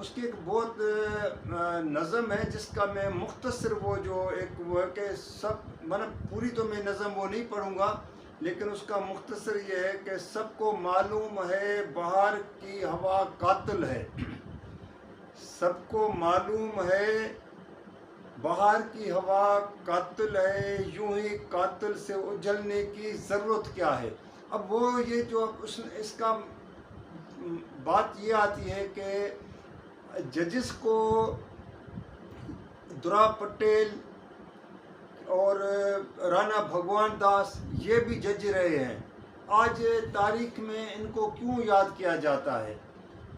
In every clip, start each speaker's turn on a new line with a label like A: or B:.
A: اس کی ایک بہت نظم ہے جس کا میں مختصر وہ ہے کہ سب پوری تو میں نظم وہ نہیں پڑھوں گا، لیکن اس کا مختصر یہ ہے کہ سب کو معلوم ہے بہار کی ہوا قاتل ہے، سب کو معلوم ہے بہار کی ہوا قاتل ہے، یوں ہی قاتل سے اجلنے کی ضرورت کیا ہے۔ اب وہ یہ جو اس کا بات یہ آتی ہے کہ ججز کو درا پٹیل اور رانا بھگوان داس یہ بھی جج رہے ہیں، آج تاریخ میں ان کو کیوں یاد کیا جاتا ہے؟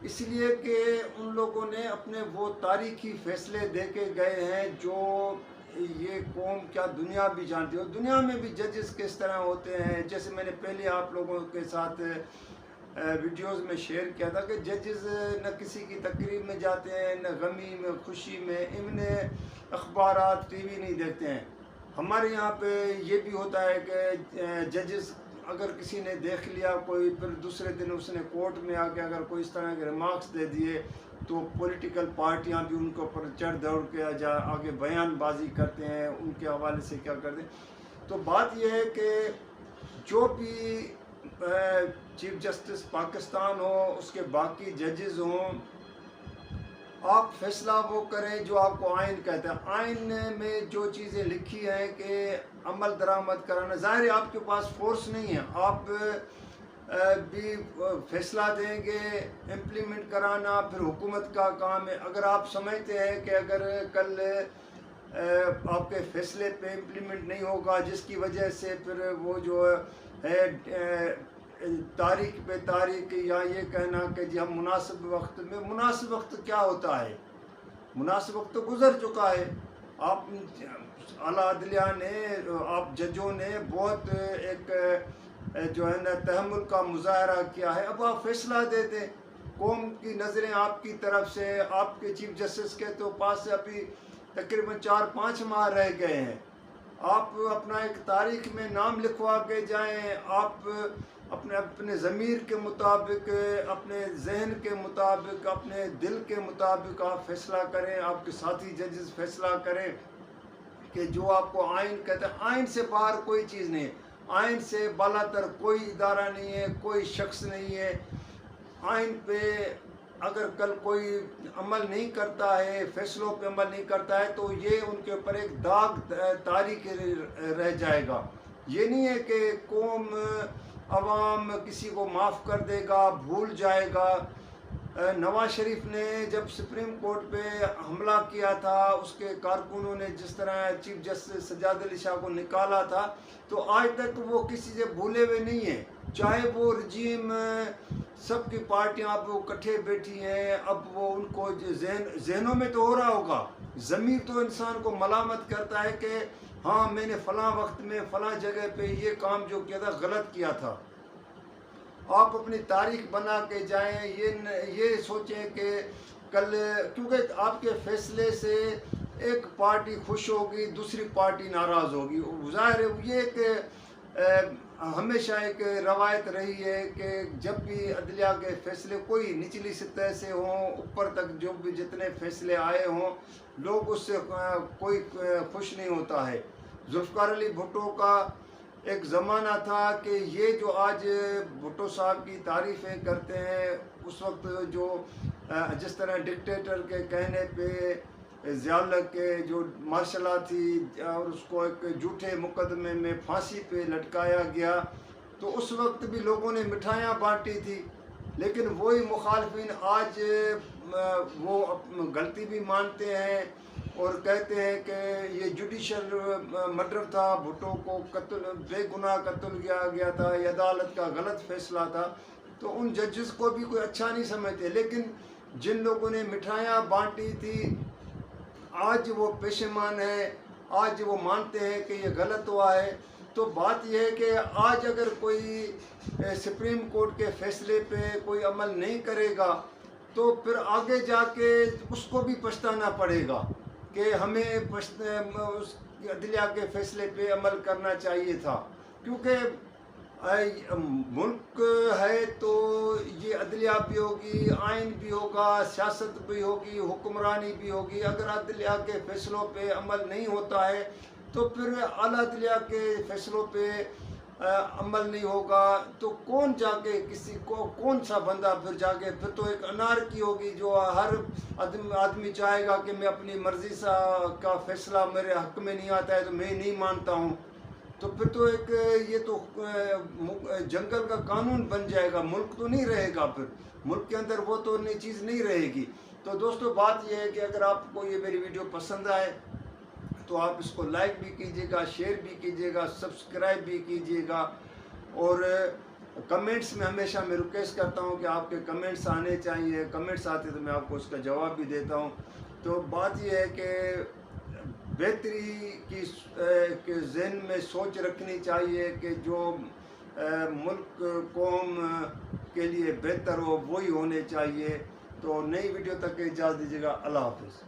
A: اس لیے کہ ان لوگوں نے اپنے وہ تاریخی فیصلے دے کے گئے ہیں جو یہ قوم کیا دنیا بھی جانتی ہے، اور دنیا میں بھی ججز کس طرح ہوتے ہیں۔ جیسے میں نے پہلے آپ لوگوں کے ساتھ ویڈیوز میں شیئر کیا تھا کہ ججز نہ کسی کی تقریب میں جاتے ہیں، نہ غمی میں خوشی میں، انہیں اخبارات ٹی وی نہیں دیکھتے ہیں۔ ہمارے یہاں پہ یہ بھی ہوتا ہے کہ ججز اگر کسی نے دیکھ لیا کوئی، پھر دوسرے دن اس نے کورٹ میں آ کے اگر کوئی اس طرح کے ریمارکس دے دیے تو پولیٹیکل پارٹیاں بھی ان کے اوپر چڑھ دوڑ کے آگے بیان بازی کرتے ہیں، ان کے حوالے سے کیا کرتے ہیں۔ تو بات یہ ہے کہ جو بھی چیف جسٹس پاکستان ہو، اس کے باقی ججز ہوں، آپ فیصلہ وہ کریں جو آپ کو آئین کہتا ہے۔ آئین میں جو چیزیں لکھی ہیں کہ عمل درآمد کرانا، ظاہر ہے آپ کے پاس فورس نہیں ہے، آپ بھی فیصلہ دیں گے، امپلیمنٹ کرانا پھر حکومت کا کام ہے۔ اگر آپ سمجھتے ہیں کہ اگر کل آپ کے فیصلے پہ امپلیمنٹ نہیں ہوگا جس کی وجہ سے پھر وہ جو ہے تاریخ پہ تاریخ، یا یہ کہنا کہ جی ہم مناسب وقت میں، مناسب وقت کیا ہوتا ہے؟ مناسب وقت تو گزر چکا ہے۔ آپ اعلیٰ عدلیہ نے، آپ ججوں نے بہت ایک جو ہے نا تحمل کا مظاہرہ کیا ہے، اب آپ فیصلہ دے دیں۔ قوم کی نظریں آپ کی طرف سے، آپ کے چیف جسٹس کے تو پاس سے ابھی تقریباً 4-5 ماہ رہ گئے ہیں، آپ اپنا ایک تاریخ میں نام لکھوا کے جائیں، آپ اپنے ضمیر کے مطابق، اپنے ذہن کے مطابق، اپنے دل کے مطابق آپ فیصلہ کریں، آپ کے ساتھی ججز فیصلہ کریں کہ جو آپ کو آئین کہتا ہے۔ آئین سے باہر کوئی چیز نہیں ہے، آئین سے بالاتر کوئی ادارہ نہیں ہے، کوئی شخص نہیں ہے۔ آئین پہ اگر کل کوئی عمل نہیں کرتا ہے، فیصلوں پہ عمل نہیں کرتا ہے، تو یہ ان کے اوپر ایک داغ تاریخ رہ جائے گا۔ یہ نہیں ہے کہ قوم، عوام کسی کو معاف کر دے گا، بھول جائے گا۔ نواز شریف نے جب سپریم کورٹ پہ حملہ کیا تھا، اس کے کارکنوں نے جس طرح چیف جسٹس سجاد علی شاہ کو نکالا تھا، تو آج تک وہ کسی سے بھولے ہوئے نہیں ہیں۔ چاہے وہ رجیم، سب کی پارٹیاں اب وہ کٹھے بیٹھی ہیں، اب وہ ان کو ذہنوں میں تو ہو رہا ہوگا، ضمیر تو انسان کو ملامت کرتا ہے کہ ہاں میں نے فلاں وقت میں فلاں جگہ پہ یہ کام جو کیا تھا غلط کیا تھا۔ آپ اپنی تاریخ بنا کے جائیں، یہ سوچیں کہ کل، کیونکہ آپ کے فیصلے سے ایک پارٹی خوش ہوگی، دوسری پارٹی ناراض ہوگی۔ ظاہر ہے یہ ایک ہمیشہ ایک روایت رہی ہے کہ جب بھی عدلیہ کے فیصلے کوئی نچلی سطح سے ہوں، اوپر تک جو بھی جتنے فیصلے آئے ہوں، لوگ اس سے کوئی خوش نہیں ہوتا ہے۔ ذوالفقار علی بھٹو کا ایک زمانہ تھا کہ یہ جو آج بھٹو صاحب کی تعریفیں کرتے ہیں، اس وقت جو جس طرح ڈکٹیٹر کے کہنے پہ ضیاء کے جو مارشل لا تھی اور اس کو ایک جھوٹے مقدمے میں پھانسی پہ لٹکایا گیا، تو اس وقت بھی لوگوں نے مٹھائیاں بانٹی تھی، لیکن وہی مخالفین آج وہ غلطی بھی مانتے ہیں اور کہتے ہیں کہ یہ جوڈیشل مرڈر تھا، بھٹو کو قتل، بے گناہ قتل کیا گیا تھا، یہ عدالت کا غلط فیصلہ تھا، تو ان ججز کو بھی کوئی اچھا نہیں سمجھتے۔ لیکن جن لوگوں نے مٹھائیاں بانٹی تھی آج وہ پشیمان ہیں، آج وہ مانتے ہیں کہ یہ غلط ہوا ہے۔ تو بات یہ ہے کہ آج اگر کوئی سپریم کورٹ کے فیصلے پہ کوئی عمل نہیں کرے گا تو پھر آگے جا کے اس کو بھی پچھتانا پڑے گا کہ ہمیں اس عدلیہ کے فیصلے پہ عمل کرنا چاہیے تھا، کیونکہ ملک ہے تو یہ عدلیہ بھی ہوگی، آئین بھی ہوگا، سیاست بھی ہوگی، حکمرانی بھی ہوگی۔ اگر عدلیہ کے فیصلوں پہ عمل نہیں ہوتا ہے تو پھر اعلیٰ عدلیہ کے فیصلوں پہ عمل نہیں ہوگا تو کون جا کے کسی کو کون سا بندہ پھر جا کے پھر تو ایک انارکی ہوگی جو ہر آدمی چاہے گا کہ میں اپنی مرضی کا فیصلہ میرے حق میں نہیں آتا ہے تو میں نہیں مانتا ہوں، تو پھر تو ایک یہ تو جنگل کا قانون بن جائے گا، ملک تو نہیں رہے گا، پھر ملک کے اندر وہ تو نئی چیز نہیں رہے گی۔ تو دوستو بات یہ ہے کہ اگر آپ کو یہ میری ویڈیو پسند آئے تو آپ اس کو لائک بھی کیجئے گا، شیئر بھی کیجئے گا، سبسکرائب بھی کیجئے گا، اور کمنٹس میں ہمیشہ میں ریکویسٹ کرتا ہوں کہ آپ کے کمنٹس آنے چاہیے، کمنٹس آتے تو میں آپ کو اس کا جواب بھی دیتا ہوں۔ تو بات یہ ہے کہ بہتری کی ذہن میں سوچ رکھنی چاہیے کہ جو ملک قوم کے لیے بہتر ہو وہی ہونے چاہیے۔ تو نئی ویڈیو تک اجازت دیجیے گا، اللہ حافظ۔